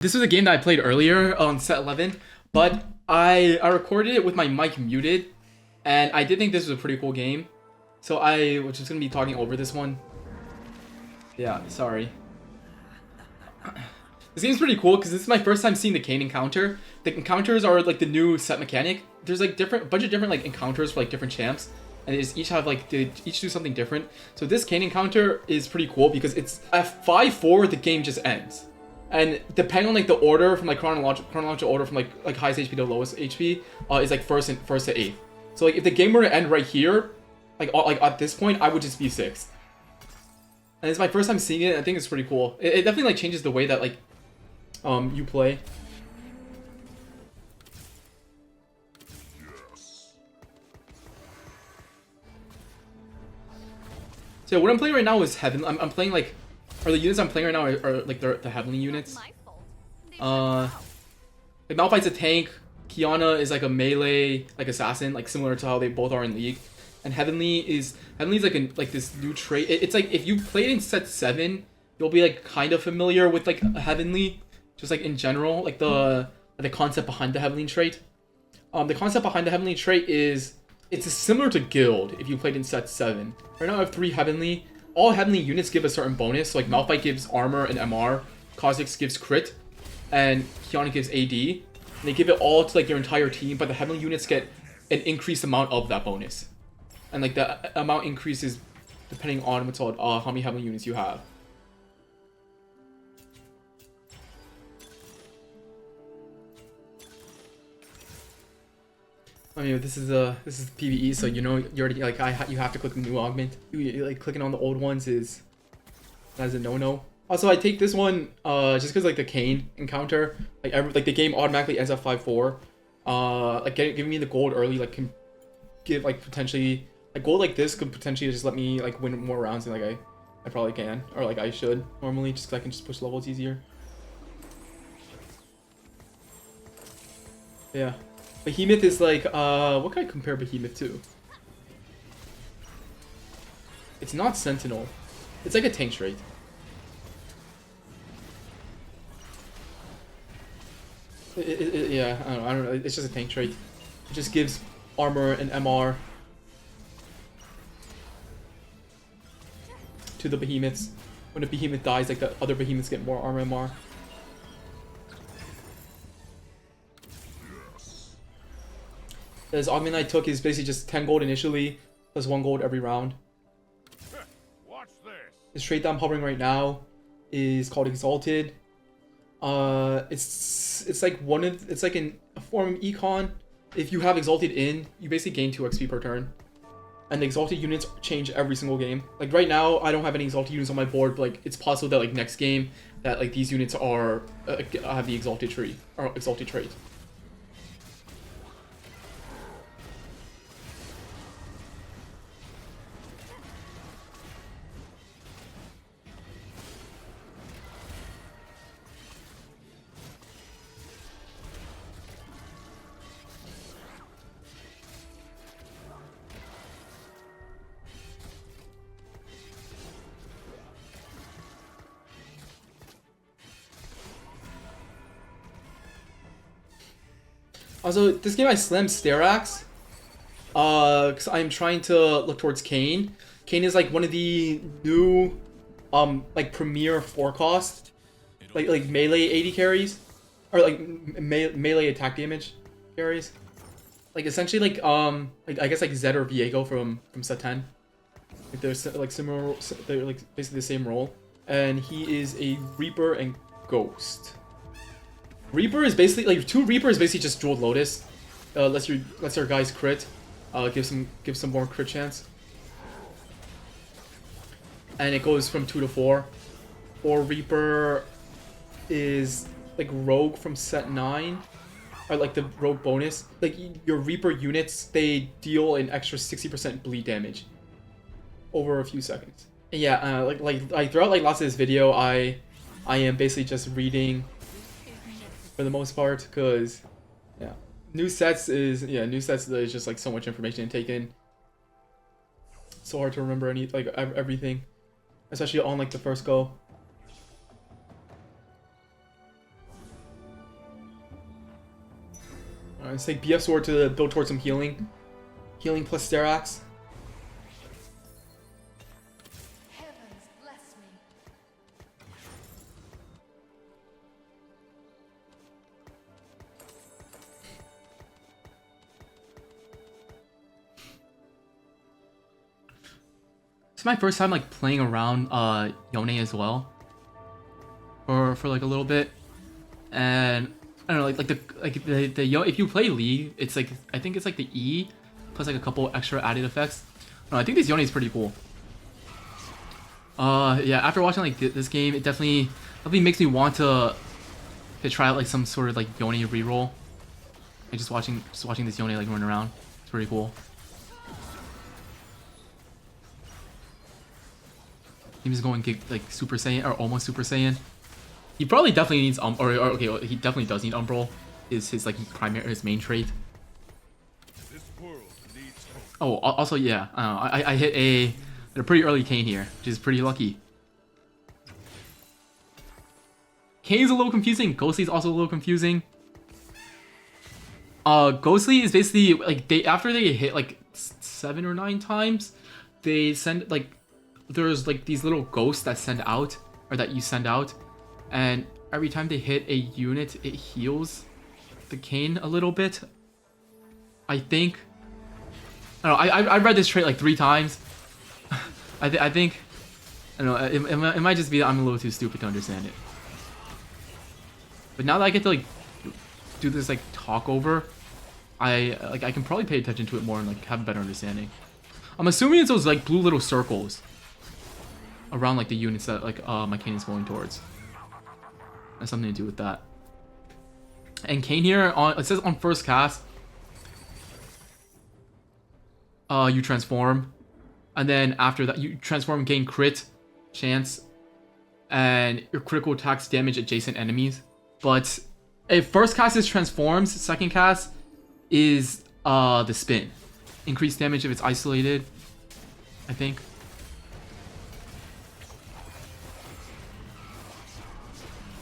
This was a game that I played earlier on set 11, but I recorded it with my mic muted, and I did think this was a pretty cool game. So I was just gonna be talking over this one. Yeah, sorry. This game's pretty cool because this is my first time seeing the Kayn encounter. The encounters are like the new set mechanic. There's like a bunch of different like encounters for like different champs, and they each have like they each do something different. So this Kayn encounter is pretty cool because it's at 5-4 the game just ends. And depending on like the order from like chronological order from like highest HP to lowest HP, is like first to eighth. So like if the game were to end right here, like at this point, I would just be sixth. And it's my first time seeing it. I think it's pretty cool. It definitely like changes the way that like you play. So yeah, what I'm playing right now is Heaven. I'm playing like, or the units I'm playing right now are like the Heavenly units. Like Malphite's a tank. Qiyana is like a melee like assassin, like similar to how they both are in League. And Heavenly's like this new trait. It's like if you played in set 7, you'll be like kind of familiar with like a Heavenly, just like in general, like the concept behind the Heavenly trait. The concept behind the Heavenly trait is it's similar to Guild if you played in set 7. Right now I have 3 Heavenly. All Heavenly units give a certain bonus. So like Malphite gives armor and MR, Kha'Zix gives crit, and Qiyana gives AD. And they give it all to like your entire team, but the Heavenly units get an increased amount of that bonus. And like the amount increases depending on what's called how many Heavenly units you have. I mean, this is PvE, so you know you already like you have to click the new augment. Like clicking on the old ones is a no-no. Also, I take this one just because like the Kayn encounter, like the game automatically ends at 5-4. Like giving me the gold early like can give like potentially like gold like this could potentially just let me like win more rounds than like I probably can, or like I should normally, just because I can just push levels easier. Yeah. Behemoth is like, what can I compare Behemoth to? It's not Sentinel. It's like a tank trait. Yeah, I don't know. It's just a tank trait. It just gives armor and MR to the Behemoths. When a Behemoth dies, like the other Behemoths get more armor and MR. This augment I took is basically just 10 gold initially, plus 1 gold every round. Watch this. This trait that I'm hovering right now is called Exalted. It's like it's like a form of Econ. If you have Exalted in, you basically gain 2 XP per turn. And the Exalted units change every single game. Like right now, I don't have any Exalted units on my board, but like it's possible that like next game that like these units are have the Exalted tree or Exalted trait. Also, this game I slammed Sterax, because I'm trying to look towards Kayn. Kayn is like one of the new, like premier forecast, like melee AD carries, or like melee attack damage carries. Like essentially like I guess like Zed or Viego from set 10. Like they're like similar, they're like basically the same role. And he is a Reaper and Ghost. Reaper is basically like 2 Reaper is basically just Jeweled Lotus. Lets your guys crit. Give some more crit chance. And it goes from 2 to 4. Or Reaper is like Rogue from set 9. Or like the Rogue bonus. Like your Reaper units, they deal an extra 60% bleed damage over a few seconds. And yeah, like throughout like lots of this video, I am basically just reading for the most part, because yeah, new sets is there's just like so much information to take in. So hard to remember everything, especially on like the first go. Let's take BF Sword to build towards some healing. Healing plus Sterax. Heavens bless me. It's my first time like playing around Yone as well. For like a little bit. And I don't know, if you play League, it's like I think it's like the E plus like a couple extra added effects. I think this Yone is pretty cool. Yeah, after watching like this game, it definitely makes me want to try out like some sort of like Yone reroll. Like just watching this Yone like run around. It's pretty cool. He's going like Super Saiyan or almost Super Saiyan. He probably definitely needs okay, he definitely does need Umbral. Is his like his main trait. This world needs hope. Oh, also yeah, I hit a pretty early Kayn here, which is pretty lucky. Kayn's a little confusing. Ghostly's also a little confusing. Ghostly is basically like after they hit like 7 or 9 times, they send like there's like these little ghosts that send out or that you send out, and every time they hit a unit, it heals the Kayn a little bit. I think. I don't know. I read this trait like 3 times. I think. I don't know. It might just be that I'm a little too stupid to understand it. But now that I get to like do this like talk over, I can probably pay attention to it more and like have a better understanding. I'm assuming it's those like blue little circles around like the units that like my Kayn is going towards. Has something to do with that. And Kayn here it says on first cast, you transform, and then after that you transform and gain crit chance, and your critical attacks damage adjacent enemies. But if first cast is transforms, second cast is the spin, increased damage if it's isolated, I think.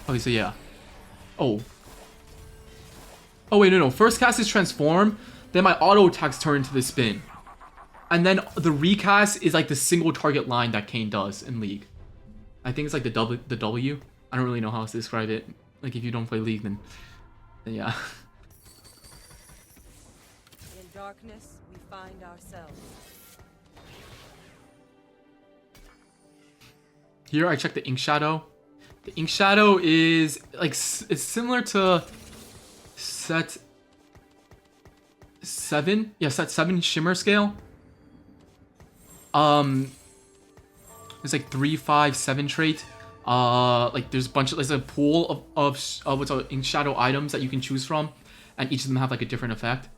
Okay, so yeah. Oh wait, no. First cast is transform, then my auto attacks turn into the spin. And then the recast is like the single target line that Kayn does in League. I think it's like the W. I don't really know how else to describe it. Like if you don't play League, then yeah. In darkness, we find ourselves. Here I check the Ink Shadow. The Ink Shadow is like it's similar to set 7. Yeah, set 7 Shimmer scale. It's like 3, 5, 7 trait. Like there's a pool of what's called Ink Shadow items that you can choose from, and each of them have like a different effect.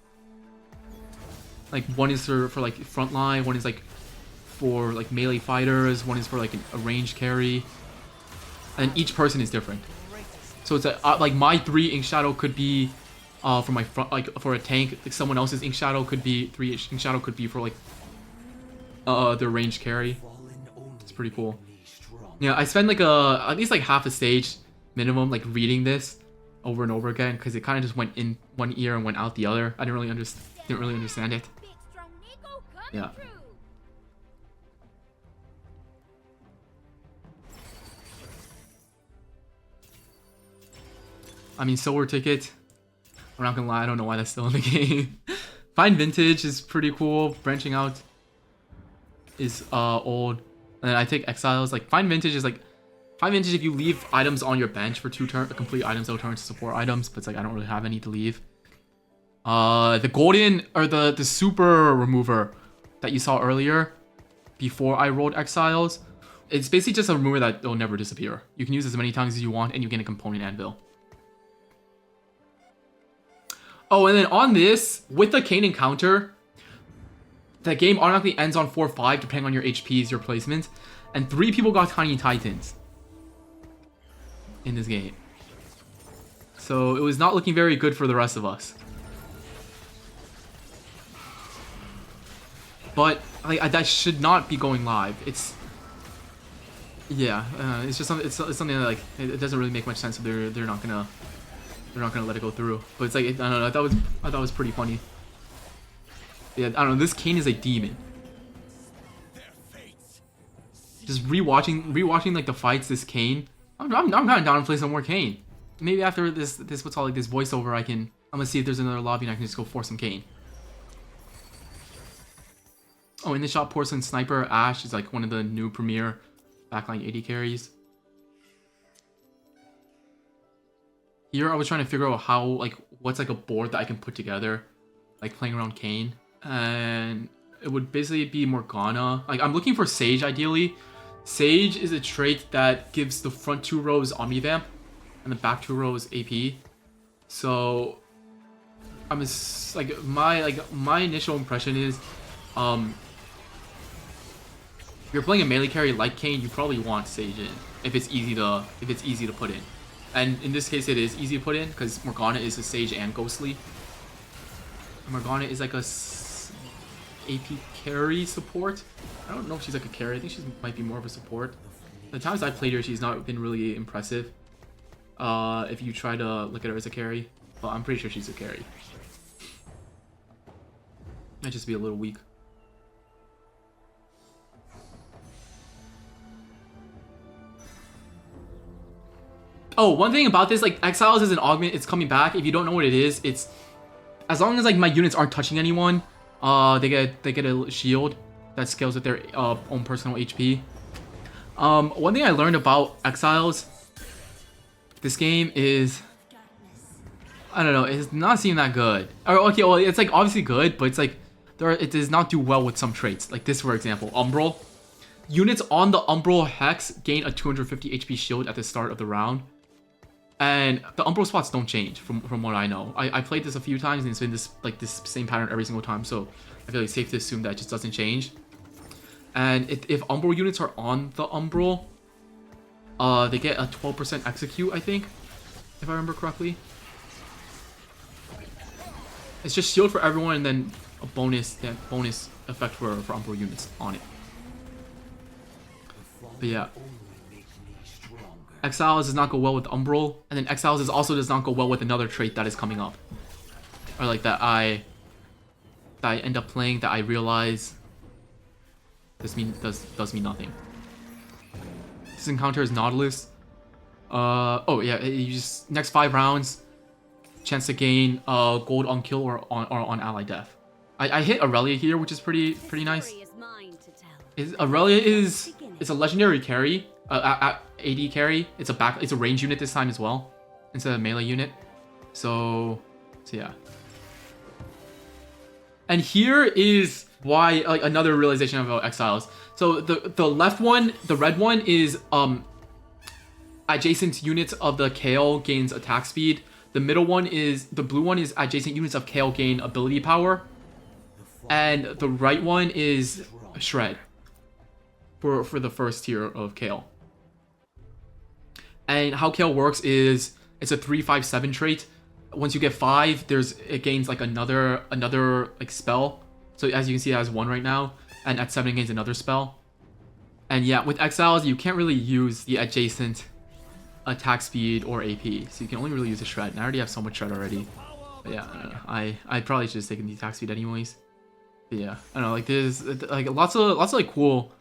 Like one is for like frontline, one is like for like melee fighters, one is for like a range carry, and each person is different. So it's like my 3 Ink Shadow could be for my front, like for a tank. Like someone else's Ink Shadow could be 3 Ink Shadow could be for like their range carry. It's pretty cool. Yeah, I spent like at least like half a stage minimum like reading this over and over again because it kind of just went in one ear and went out the other. I didn't really understand it. Yeah. I mean, Silver Ticket. I'm not gonna lie, I don't know why that's still in the game. Find Vintage is pretty cool. Branching Out is old. And then I take Exiles. Like Find Vintage is like if you leave items on your bench for 2 complete items, they'll turn to support items. But it's like I don't really have any to leave. The golden or the super remover that you saw earlier before I rolled Exiles. It's basically just a remover that will never disappear. You can use as many times as you want, and you get a component anvil. Oh, and then on this, with the Kayn encounter, the game automatically ends on 4-5 depending on your HPs, your placement. And 3 people got Tiny Titans in this game. So it was not looking very good for the rest of us. But like that should not be going live. It's yeah, it's just something. It's something that like it doesn't really make much sense if they're not gonna they're not gonna let it go through. But it's like, I don't know, I thought it was pretty funny. Yeah, I don't know, this Kayn is a demon. Just rewatching like the fights, this Kayn. I'm kind of down to play some more Kayn. Maybe after this what's all like this voiceover, I'm gonna see if there's another lobby and I can just go force some Kayn. Oh, in the shop, Porcelain Sniper Ashe is like one of the new premier backline AD carries. Here I was trying to figure out how, like, what's like a board that I can put together, like playing around Kayn, and it would basically be Morgana. Like, I'm looking for Sage ideally. Sage is a trait that gives the front 2 rows Omnivamp and the back 2 rows AP. So I'm like my initial impression is, if you're playing a melee carry like Kayn, you probably want Sage in if it's easy to put in. And in this case, it is easy to put in because Morgana is a Sage and Ghostly. And Morgana is like a AP carry support. I don't know if she's like a carry. I think she might be more of a support. The times I've played her, she's not been really impressive. If you try to look at her as a carry, but I'm pretty sure she's a carry. Might just be a little weak. Oh, one thing about this, like, Exiles is an augment. It's coming back. If you don't know what it is, it's as long as like my units aren't touching anyone, they get a shield that scales with their own personal HP. One thing I learned about Exiles this game is, I don't know, it's not seem that good. Or, okay, well, it's like obviously good, but it's like it does not do well with some traits. Like this, for example, Umbral. Units on the Umbral Hex gain a 250 HP shield at the start of the round. And the Umbral spots don't change from what I know. I played this a few times and it's been this same pattern every single time, so I feel like it's safe to assume that it just doesn't change. And if Umbral units are on the Umbral, they get a 12% execute, I think, if I remember correctly. It's just shield for everyone and then a bonus effect for Umbral units on it. But yeah. Exiles does not go well with Umbral, and then Exiles also does not go well with another trait that is coming up. Or like that I end up playing that I realize does mean nothing. This encounter is Nautilus. Oh yeah, you just next 5 rounds, chance to gain gold on kill or on ally death. I hit Aurelia here, which is pretty nice. Aurelia is a legendary carry, AD carry. It's a range unit this time as well, instead of a melee unit. So yeah. And here is why, like, another realization about Exiles. So the left one, the red one, is adjacent units of the Kayle gains attack speed. The middle one is, the blue one is adjacent units of Kayle gain ability power. And the right one is Shred for the first tier of Kayle. And how Kayle works is it's a 3-5-7 trait. Once you get 5, it gains like another like spell. So as you can see, it has 1 right now, and at 7 it gains another spell. And yeah, with Exiles you can't really use the adjacent attack speed or AP, so you can only really use the Shred. And I already have so much Shred already. But yeah, I don't know. I probably should have taken the attack speed anyways. But yeah, I don't know. Like there's like lots of like cool.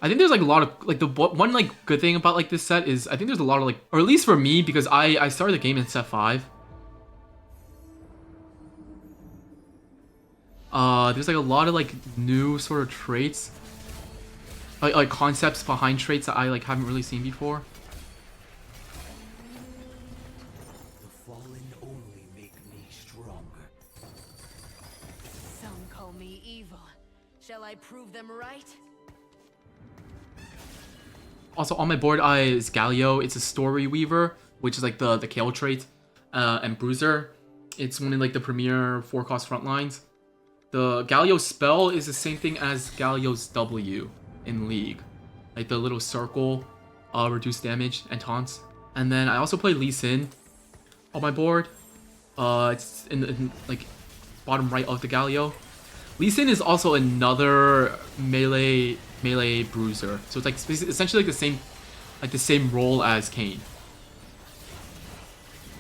I think there's like a lot of like the one like good thing about like this set is I think there's a lot of like, or at least for me, because I started the game in set 5. There's like a lot of like new sort of traits, like concepts behind traits that I like haven't really seen before. The fallen only make me stronger. Some call me evil. Shall I prove them right? Also on my board is Galio. It's a Storyweaver, which is like the Kayle trait, and Bruiser. It's one of like the premier 4-cost front lines. The Galio spell is the same thing as Galio's W in League. Like the little circle, reduce damage and taunts. And then I also play Lee Sin on my board. It's in like bottom right of the Galio. Lee Sin is also another melee bruiser. So it's like essentially like the same role as Kayn.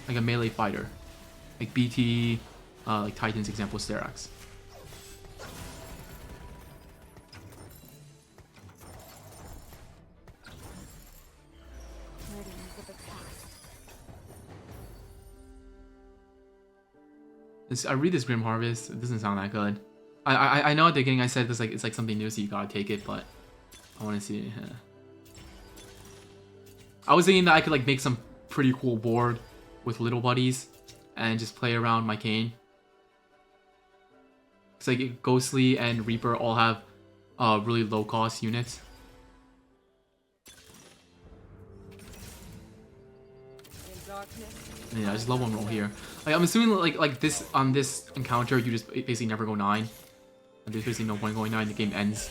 like a melee fighter, like BT, like Titan's example, Sterax. I read this Grim Harvest. It doesn't sound that good. I know at the beginning I said this, like it's like something new, so you gotta take it, but I want to see. I was thinking that I could like make some pretty cool board with little buddies and just play around my Kayn. It's like Ghostly and Reaper all have really low cost units. Yeah, I just love one roll here. Like, I'm assuming like this on this encounter you just basically never go 9. And there's basically no point going 9. The game ends.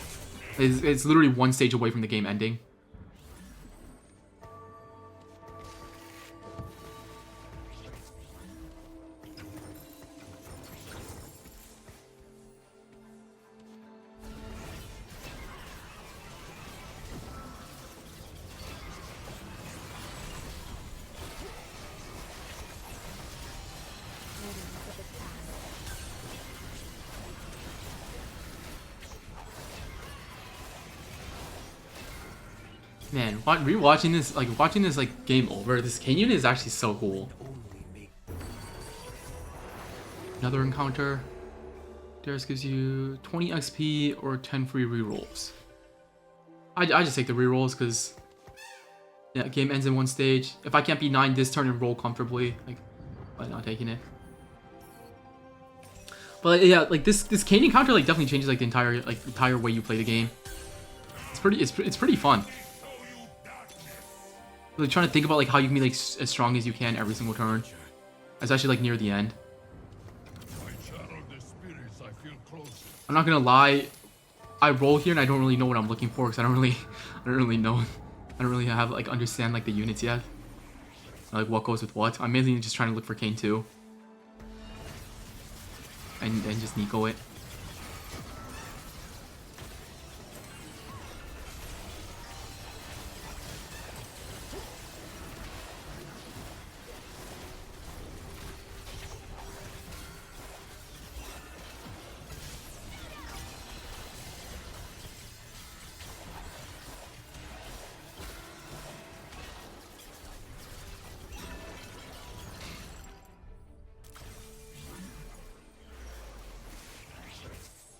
It's literally one stage away from the game ending. Man, rewatching this, like watching this like game over, this Kayn unit is actually so cool. Another encounter. Darius gives you 20 XP or 10 free rerolls. I just take the rerolls because yeah, game ends in one stage. If I can't be 9 this turn and roll comfortably, like why not taking it? But yeah, like this Kayn encounter like definitely changes like the entire way you play the game. It's pretty fun. Like trying to think about like how you can be like as strong as you can every single turn, especially like near the end. I'm not gonna lie, I roll here and I don't really know what I'm looking for because I don't really have like understand like the units yet, like what goes with what. I'm mainly just trying to look for Kayn 2 and just Nico it.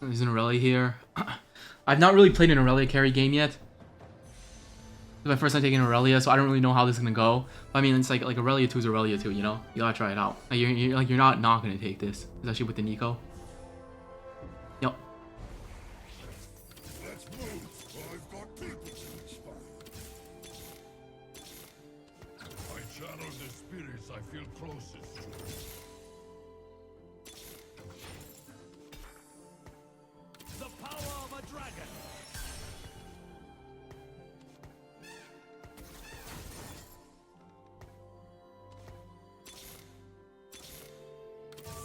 There's an Aurelia here. I've not really played an Aurelia carry game yet. It's my first time taking Aurelia, so I don't really know how this is gonna go. I mean, it's like Aurelia 2 is Aurelia 2, you know? You gotta try it out. Like you're not gonna take this, especially with the Nico. Yep. Let's move. I've got people to inspire. I channel the spirits I feel closest to. The power of a dragon.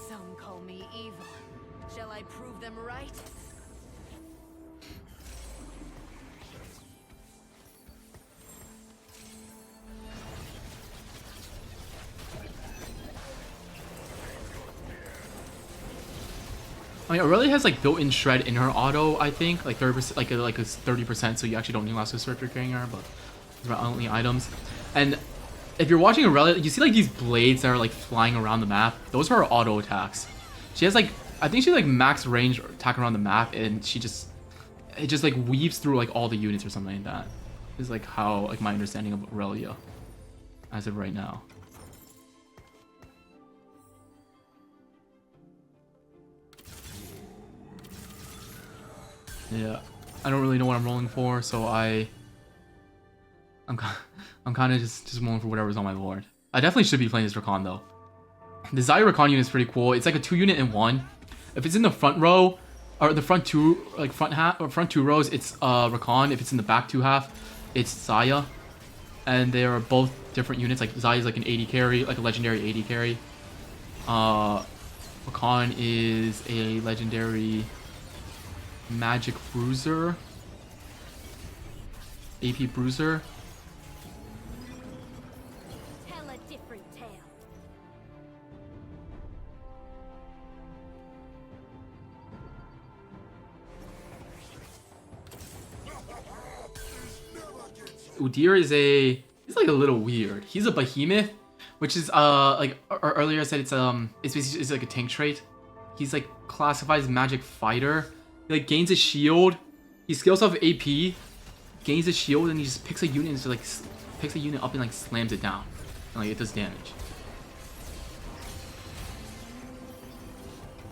Some call me evil. Shall I prove them right? I mean, Aurelia has like built-in shred in her auto, I think, like 30%, like a 30%, so you actually don't need last search for carrying her, but it's about only items. And if you're watching Aurelia, you see like these blades that are like flying around the map. Those are her auto attacks. She has like, I think she like max range attack around the map, and it just like weaves through like all the units or something like that. This is like how like my understanding of Aurelia as of right now. Yeah, I don't really know what I'm rolling for, so I'm kind of just rolling for whatever's on my board. I definitely should be playing this Rakan though. The Xayah Rakan unit is pretty cool. It's like a 2 unit in 1. If it's in the front row or the front two, like front 2 rows, it's Rakan. If it's in the back 2 half, it's Xayah. And they are both different units. Like Xayah is like an 80 carry, like a legendary 80 carry. Rakan is a legendary magic bruiser, AP bruiser. Tell a different tale. Udyr is he's like a little weird. He's a behemoth, which is like earlier I said it's basically it's like a tank trait. He's like classified as magic fighter. He like gains a shield. He scales off AP, gains a shield, and he just picks a unit and just like picks a unit up and like slams it down. And, like it does damage.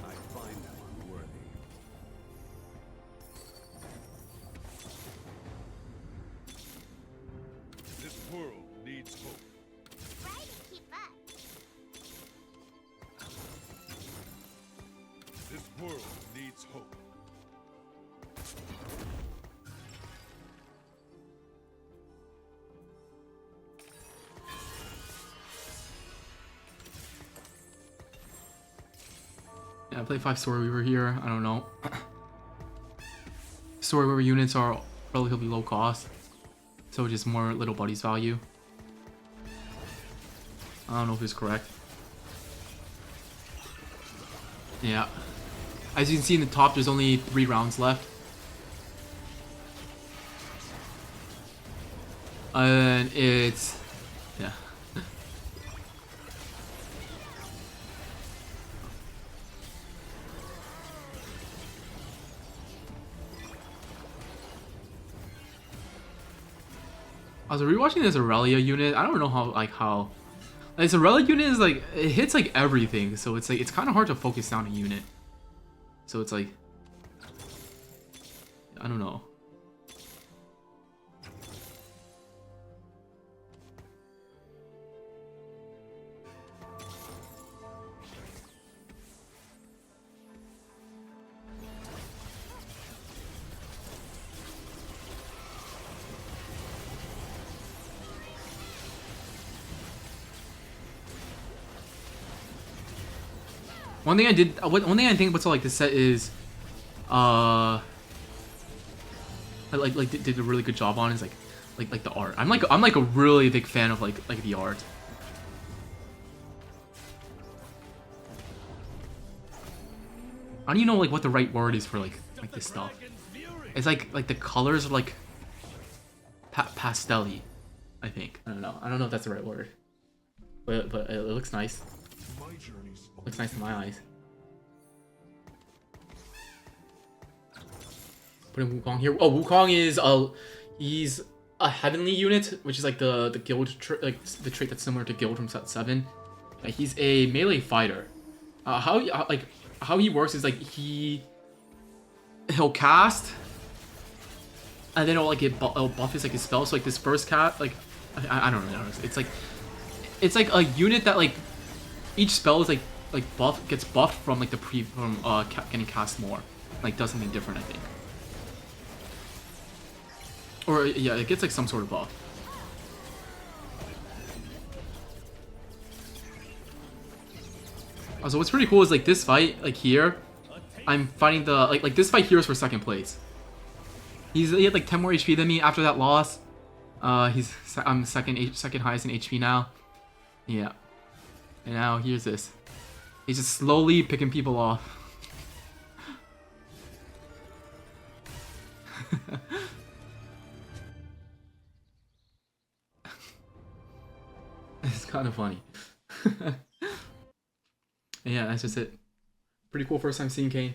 I find them unworthy. This world needs hope. Try to keep up. This world needs hope. Yeah, I play 5 Storyweaver here. I don't know. Storyweaver units are relatively low cost, so just more little buddies value. I don't know if it's correct. Yeah. As you can see in the top, there's only 3 rounds left. And it's... yeah. I was rewatching this Aurelia unit. I don't know how like this Aurelia unit is like it hits like everything, so it's like it's kind of hard to focus down a unit. So it's like I don't know. One thing I did, one thing I think about like this set is, I did a really good job on is like the art. I'm like a really big fan of like the art. I don't even know like what the right word is for like this stuff. It's like the colors are like pastel-y, I think. I don't know if that's the right word, but it looks nice. My journey's Looks nice in my eyes. Putting Wukong here. Oh, Wukong is he's a heavenly unit, which is like the guild like the trait that's similar to guild from set 7. He's a melee fighter. How he works is like he'll cast, and then it'll buff his like his spell. So like this first cat, like I don't know. It's like a unit that like each spell is like gets buffed from like getting cast more. Like does something different, I think. Or yeah, it gets like some sort of buff. Also, what's pretty cool is like this fight, like here, I'm fighting the like this fight here is for second place. He had like 10 more HP than me after that loss. I'm second highest in HP now. Yeah. And now here's this. He's just slowly picking people off. It's kind of funny. Yeah, that's just it. Pretty cool first time seeing Kayn.